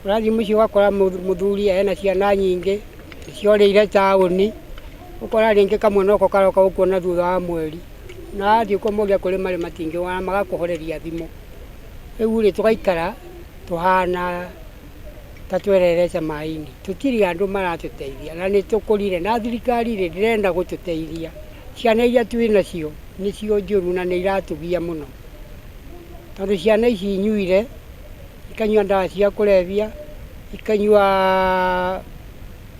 Ũrathiĩ mũciĩ ũgakora mũthuri ena ciana nyingĩ ciorĩire taũni, ũkora rĩngĩ kamwe noko karoka gũkuona thutha wa mweri, na wathiĩ kũmoria kũrĩ marĩ matingĩona magakũhoreria thimũ. Rĩu rĩ tũgaikara tũhana ta twererete maĩ-inĩ, tũtirĩ andũ maratũteithia na nĩ tũkũrire na thirikari rĩ ndĩrenda gũtũteithia. Ciana iria twĩ nacio nĩcio njũru na nĩ iratũgia mũno, tondũ ciana ici inyuire ikanyua ndawa cia kũrebia, ikanyua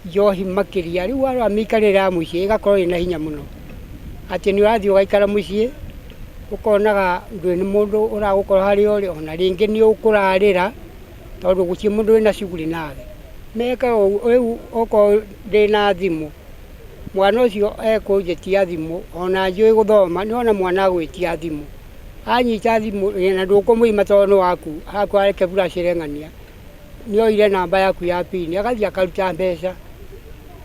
njohi makĩria, rĩu warora mĩikarĩre ya mũciĩ ĩgakorwo ĩna hinya mũno, atĩ nĩ ũrathiĩ ũgaikara mũciĩ ũkonaga ndwĩ nĩ mũndũ ũragũkora harĩa ũrĩ, ona rĩngĩ nĩ ũkũrarĩra tondũ gũtirĩ mũndũ wĩna shughuli nawe. Mekaga ũguo, rĩu okorwo ndĩna thimũ, mwana ũcio ekũnjĩtia thimũ, ona njũĩ gũthoma nĩwona mwana agwĩtia thimũ, anyita thimũ na ndũkũmũima tondũ nĩ waku, arakwĩra reke buraci ĩreng'ania, nĩoire namba yaku ya pini, agathiĩ akaruta mbeca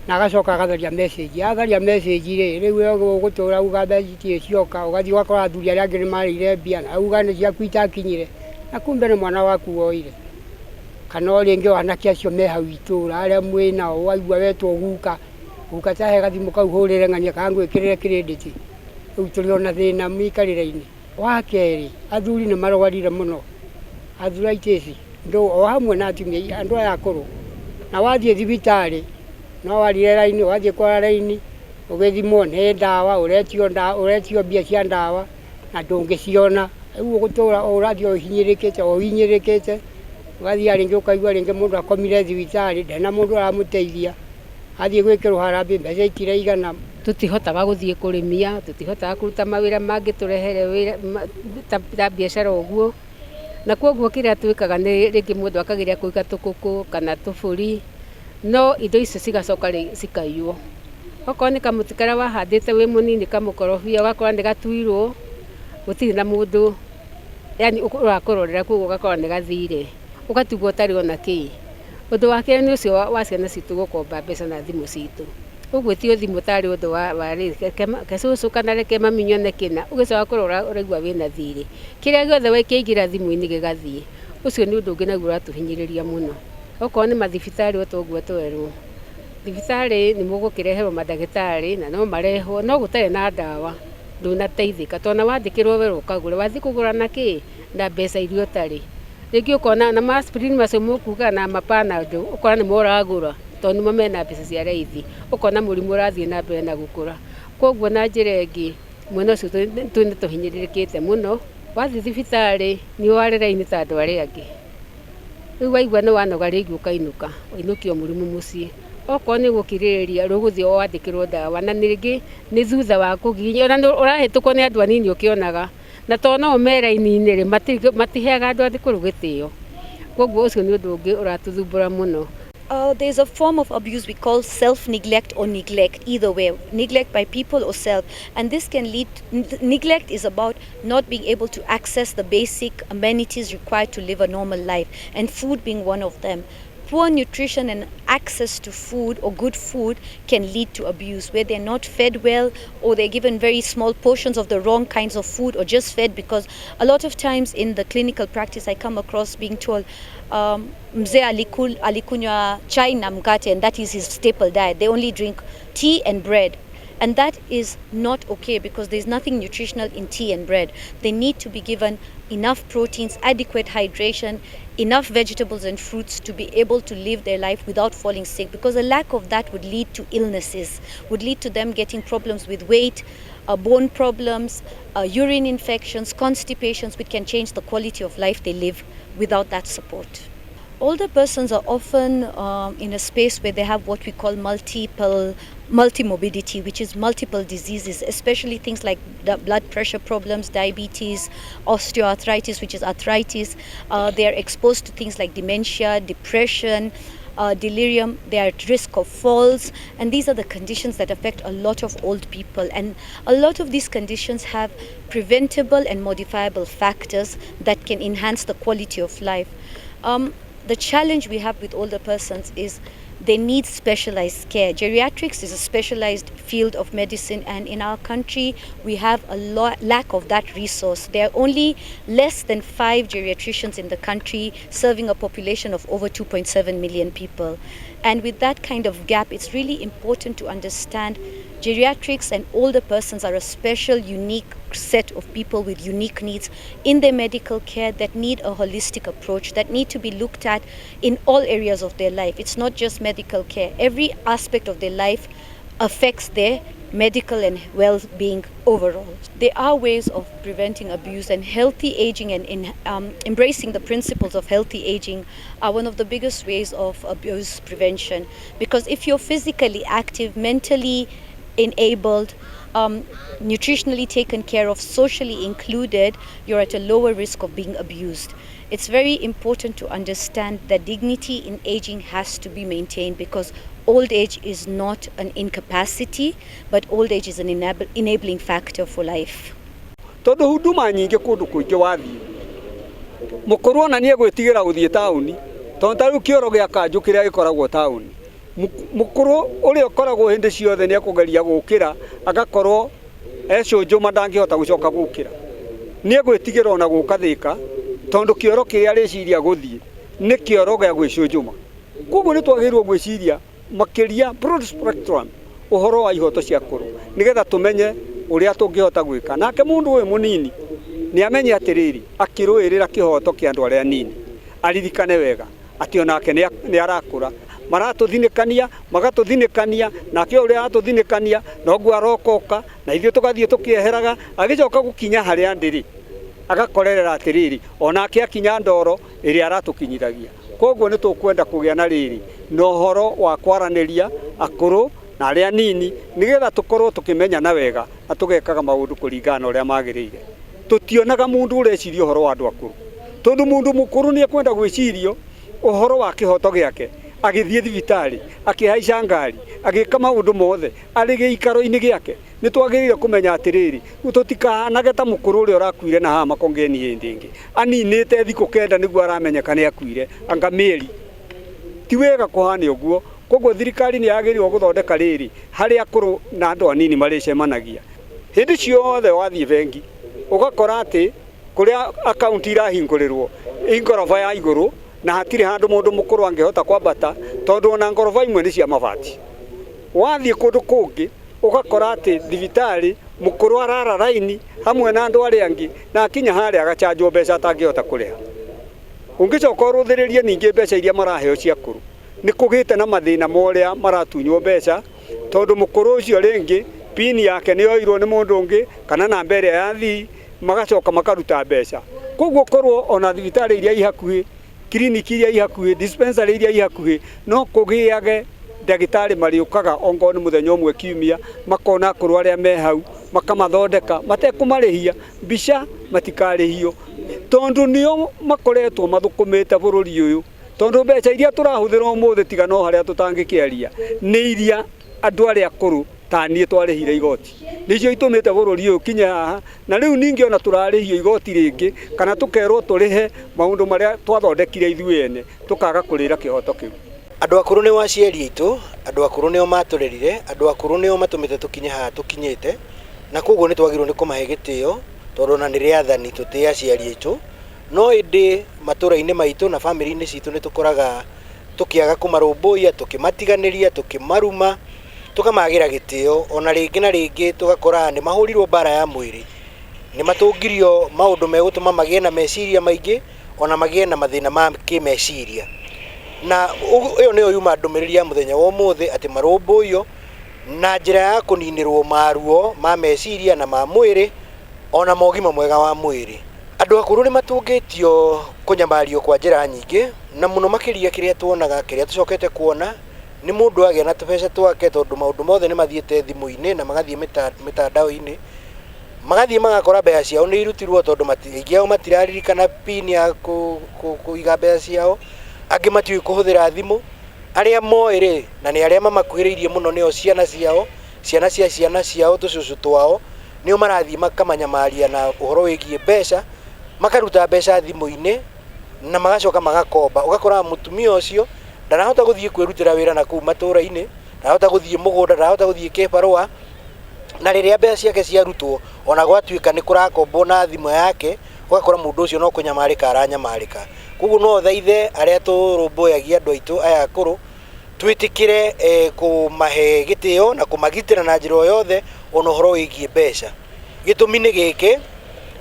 na agacoka agatharia message, atharia message rĩ, rĩu we ũgũtũra uga mbeca itirĩ cioka, ũgathiĩ ũgakora athuri arĩa angĩ nĩmarĩire mbia na uga nĩ ciaku itakinyire, na kumbe nĩ mwana waku woire. Kana o rĩngĩ anake acio me hau itũra arĩa mwĩ nao, waigua wetwo guka, guka ta he gathimũ kau hũrĩre ng'ania kana ngwĩkĩrĩre credit, rĩu tũrĩ ona thĩna mĩikarĩre-inĩ. Wa kerĩ, athuri nĩ marwarire mũno, arthritis, o hamwe na atumia, andũ aya akũrũ, na wathiĩ thibitarĩ no warire raini, wathiĩ kwara raini ũgĩthimwo nĩ ndawa, ũretio mbia cia ndawa na ndũngĩciona, rĩu ũgũtũra ũrathiĩ ũhinyĩrĩkĩte, ũgathiĩ rĩngĩ ũkaigua rĩngĩ mũndũ akomire thibitarĩ ndena mũndũ aramũteithia, athiĩ gwĩkĩrwo harambĩ mbeca itiraigana. Tũtihotaga gũthiĩ kũrĩmia, tũtihotaga kũruta mawĩra mangĩ tũrehere wĩra ta biacara ũguo, na kwoguo kĩrĩa twĩkaga nĩ rĩngĩ mũndũ akageria kũiga tũkũkũ kana tũbũri, no indo icio cigacoka cikaiywo. Okorwo nĩ kamũtĩ karĩa wahandĩte wĩ mũnini kamũkorobia ũgakora nĩ gatuirwo, gũtirĩ na mũndũ yani ũrakũrorera, kwoguo ũgakora nĩ gathire, ũgatigwo ũtarĩ ona kĩ. Ũndũ wa kerĩ nĩ ũcio wa ciana citũ gũkomba mbeca na thimũ citũ, ũgwĩtio thimũ tarĩ ũndũ wa reke cũcũ kana reke mami nyone kĩna, ũgĩcoka kũrora ũraigua wĩna thirĩ, kĩrĩa gĩothe kĩaingĩra thimũ-inĩ gĩgathiĩ. Ũcio nĩ ũndũ ũngĩ naguo ũratũhinyĩrĩria mũno. Okorwo nĩ mathibitarĩ o toguo twerwo, thibitarĩ nĩ mũgũkĩreherwo mandagĩtarĩ na no marehwo, no gũtarĩ na ndawa ndũnateithĩka, tondũ wandĩkĩrwo wĩra ũkagũra, wathiĩ kũgũra na kĩ, na mbeca iria ũtarĩ. Rĩngĩ ũkona na aspirin macio mũkuga na mapanado ũkona nĩ moragũra tondũ nĩmo mena mbeca cia raithi, ũkona mũrimũ ũrathiĩ na mbere na gũkũra. Kwoguo na njĩra ĩngĩ mwena ũcio nĩ tũhinyĩrĩrĩkĩte mũno, wathiĩ thibitarĩ nĩ ware raini ta andũ arĩa angĩ, rĩu waigua nĩ wanoga rĩngĩ ũkainũka, wainũkio mũrimũ mũciĩ. Okorwo nĩ gũkirĩrĩria rũgũthiĩ wandĩkĩrwo ndawa, na ningĩ nĩ thutha wa kũgigia, ona ũrahĩtũkwo nĩ andũ anini ũkĩonaga, na tondũ no me raini-inĩ rĩ matiheaga andũ athikũrũ gĩtĩo, kwoguo ũcio nĩ ũndũ ũngĩ ũratũthumbũra mũno. There's a form of abuse we call self-neglect or neglect, either way, neglect by people or self. And this can lead, neglect is about not being able to access the basic amenities required to live a normal life, and food being one of them. Poor nutrition and access to food or good food can lead to abuse, where they're not fed well or they're given very small portions of the wrong kinds of food, or just fed because a lot of times in the clinical practice I come across being told mzee alikunywa chai na mkate, and that is his staple diet. They only drink tea and bread. And that is not okay, because there's nothing nutritional in tea and bread. They need to be given enough proteins, adequate hydration, enough vegetables and fruits to be able to live their life without falling sick, because a lack of that would lead to illnesses, would lead to them getting problems with weight, bone problems, urine infections, constipations, which can change the quality of life they live without that support. Older persons are often in a space where they have what we call multimorbidity, which is multiple diseases, especially things like blood pressure problems, diabetes, osteoarthritis, which is arthritis. They are exposed to things like dementia, depression, delirium. They are at risk of falls, and these are the conditions that affect a lot of old people. And a lot of these conditions have preventable and modifiable factors that can enhance the quality of life. the challenge we have with older persons is they need specialized care. Geriatrics is a specialized field of medicine, and in our country we have a lack of that resource. There are only less than 5 geriatricians in the country, serving a population of over 2.7 million people. And with that kind of gap, it's really important to understand geriatrics and older persons are a special, unique set of people with unique needs in their medical care that need a holistic approach, that need to be looked at in all areas of their life. It's not just medical care. Every aspect of their life affects their medical and well-being overall. There are ways of preventing abuse, and healthy aging and embracing the principles of healthy aging are one of the biggest ways of abuse prevention. Because if you're physically active, mentally enabled, nutritionally taken care of, socially included, you're at a lower risk of being abused. It's very important to understand that dignity in aging has to be maintained, because old age is not an incapacity, but old age is an enabling factor for life. Tondu huduma nyingi kundu kuingi wathii mukuru ona nie gwitigira guthie tauni tondu riu kioro gia kanju kiria gikoragwo tauni mukuru uri ukoragwo hindi ciothe nie kugeria gukira agakorwo ecunjuma ndangihota gucoka gukira nie gwitigira ona gukathika tondu kioro kiria riciria guthie ni kioro gia gwicunjuma koguo ni twagirwo gwiciria makiria broad spectrum uhoro wa ihoto cia kuru nigetha tumenye uria tungihota gwika nake mundu uyu munini ni amenye atiriri akiruirira kihoto kia andu aria nini aririkane wega ati onake ni arakura maratuthinikania magatuthinikania nake uria atuthinikania noguo arokoka na ithio tugathie tukieheraga agicoka gukinya haria ndiri agakorerera atiriri onake akinya ndoro iria aratukinyiragia koguo ni tukwenda kugia na riri no horo wa kwaraniria akuru na aria nini nigetha tukorwo tukimenya na wega na tugekaga maundu kuringana uria magirire tutionaga mundu ureciria horo wa andu akuru tondu mundu mukuru ni ekwenda gwicirio uhoro wa kihoto giake agithie thibitari akihaica ngari agika maundu mothe ari giikaro-ini giake ni twagirire kumenya atiriri tutikahanage ta mukuru uri urakuire na ha makongeni hindi ingi aninite thiku kenda niguo aramenyeka ni akuire anga mieri ti wega kuhane uguo koguo thirikari ni yagirirwo guthondeka riri hari akuru na andu anini maricemanagia hindi ciothe wathie bengi ugakora ati kuria account irahingurirwo ingorofa ya iguru na hatire handu mundu mukuru angihota kwambata tondu ona ngorofa imwe ni cia mabati wathie kundu kungi ugakora ati thibitari mukuru arara raini hamwe na andu aria angi na akinya haria agachanjwo mbeca atangihota kuriha ungicoka uruthiririe ningi mbeca iria maraheo cia kuru ni kugite na mathina moria maratunywo mbeca tondu mukuru ucio ringi pini yake ni yoirwo ni mundu ungi kana namba iria yathi magacoka makaruta mbeca koguo korwo ona thibitari iria ihakuhi kliniki iria ihakuhi dispensary iria ihakuhi no kugiage ndagitari mariukaga ongo ni muthenya umwe kiumia makona akuru aria me hau makamathondeka matekumarihia mbica matikarihio tondu nio makoretwo mathukumite bururi uyu tondu mbeca iria turahuthira umuthi tiga no haria tutangikiaria ni iria andu aria akuru tanie twarihire igoti nicio itumite bururi uyu kinya haha na riu ningi ona turarihio igoti ringi kana tukerwo turihe maundu maria twathondekire ithuĩ ene tukaga kurira kihoto kiu. Andu akuru ni waciari itu, andu akuru nio maturerire, andu akuru nio matumite tukinye haha tukinyite, na koguo ni twagirwo ni kumahe gitio tondu na nire athani tutie aciari itu, no indi matura-ini maitu na family-ini citu ni tukoraga tukiaga kumarumbuia, tukimatiganiria, tukimaruma, tukamagira gitio, ona ringi na ringi tugakora ni mahurirwo bara ya mwiri, ni matungirio maundu megutuma magie na meciria maingi, ona magie na mathina ma kimeciria. Na iyo niyo yuma ndumiriri ya muthenya wa umuthi ati marumbuio na njira ya kuninirwo maruo ma meciria na ma mwiri ona mogima mwega wa mwiri. Andu akuru ni matungitio kunyamario kwa njira nyingi na muno makiria kiria tuonaga kiria tucokete kuona ni mundu agia na tubeca twake tondu maundu mothe ni mathiete thimu-ini na magathie mitandao-ini magathie magakora mbeca ciao ni irutirwo tondu matigiao matiraririkana pin ya kuiga mbeca ciao angi matiui kuhuthira thimu aria moire na ni aria mamakuhiriirie muno nio ciana ciao tucucu twao nio marathie makamanyamaria na uhoro wigie mbeca makaruta mbeca thimu-ini na magacoka magakomba ugakora mutumia ucio ndarahota guthie kwirutira wira na kuu matura-ini ndarahota guthie mugunda ndarahota guthie kibarua na riria mbeca ciake ciarutwo ona gwatuika ni kurakombo na thimo yake ugakora mundu ucio no kunyamarika aranyamarika kuguo no thaithe aria turumbuyagia andu aitu aya akuru twitikire kumahe gitio na kumagitira na njira yothe ona horo wigie mbeca gitumi ni giki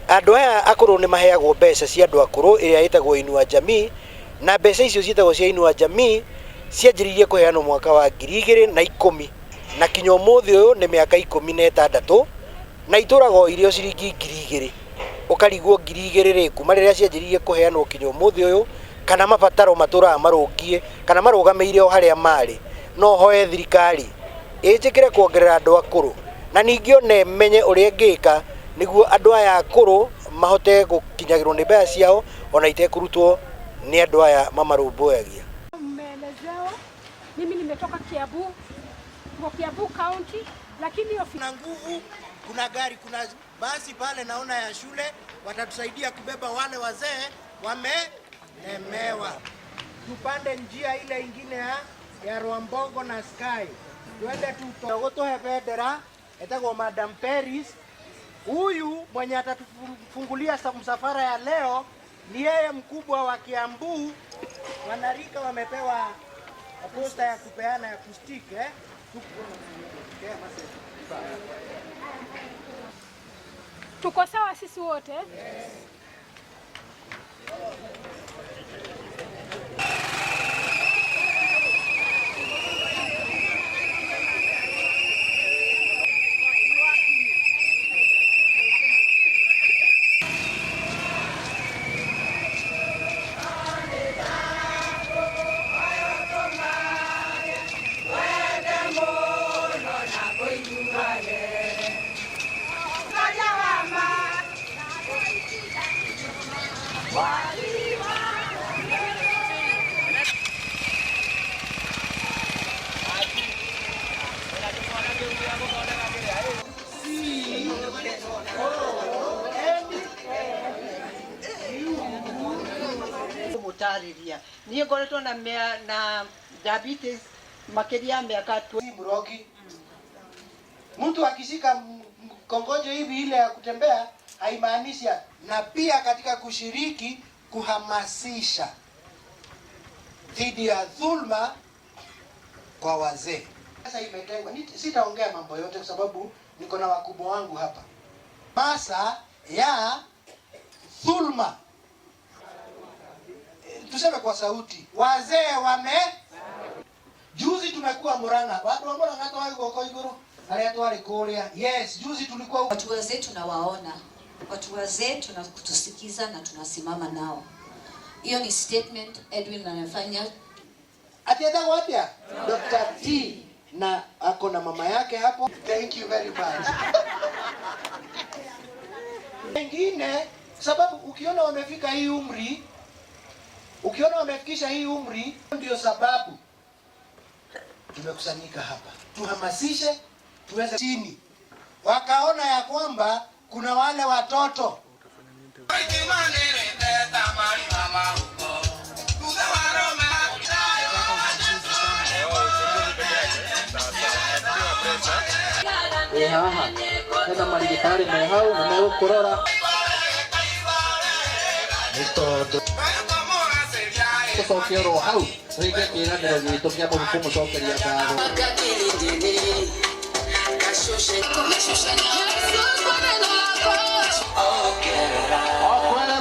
andu aya akuru ni maheagwo mbeca cia andu akuru iria itagwo Inua Jamii na mbeca icio cietagwo cia Inua Jamii cianjiririe kuheanwo mwaka wa 2010 na kinyo muthi uyu ni miaka 16 na iturago irio ciringi 2000 ukarigwo 2000 ri kuma riria cianjiririe kuheanwo kinyo muthi uyu kana mabataro matura marungie kana marugameire o haria mari no hoye thirikari ijikire kuongerera andu akuru na ningi one menye uria ngika niguo andu aya akuru mahote gukinyagirwo ni mbeca ciao ona itekurutwo ni andu aya mamarumbuyagia. Mmeelezewa, mimi nimetoka Kiambu, kwa Kiambu County, lakini kuna nguvu, kuna gari, kuna basi pale naona ya shule watatusaidia kubeba wale wazee wamelemewa. Tupande njia ile ingine ya Rwambongo na Sky. Tuende tutohe bendera etagwo Madam Paris. Huyu mwenye atatufungulia msafara ya leo ni yeye mkubwa wa Kiambu. Wanarika wamepewa posta ya kupeana ya kustike tuko sawa sisi wote. Mutariria niye ngoretwo na diabetes makiria miaka mrogi. Mtu akishika kongojo hivi ile ya kutembea haimaanisha, na pia katika kushiriki kuhamasisha dhidi ya dhulma kwa wazee. Sasa imetengwa, sitaongea mambo yote kwa sababu niko na wakubwa wangu hapa. Masa ya dhulma, tuseme kwa sauti, wazee juzi tumekuwa Murang'a, watu wa Murang'a hata wako Koiguru, aliatwali kulia. Yes, juzi tulikuwa watu wazee tunawaona. Watu wazee tunakutusikiza na tunasimama nao. Hiyo ni statement Edwin anafanya. Atienda wapi? Dr. T na ako na mama yake hapo. Thank you very much. Wengine sababu ukiona wamefika hii umri, ukiona wamefikisha hii umri, ndio sababu tumekusanyika hapa. Tuhamasishe, tuweze chini. Wakaona ya kwamba kuna wale watoto haha hena marigitari me hau na megukurora nitondo tucokerwo hau rĩngĩ kĩĩranĩro gitũ kĩa mũhuko mũcokeria ngatho okwera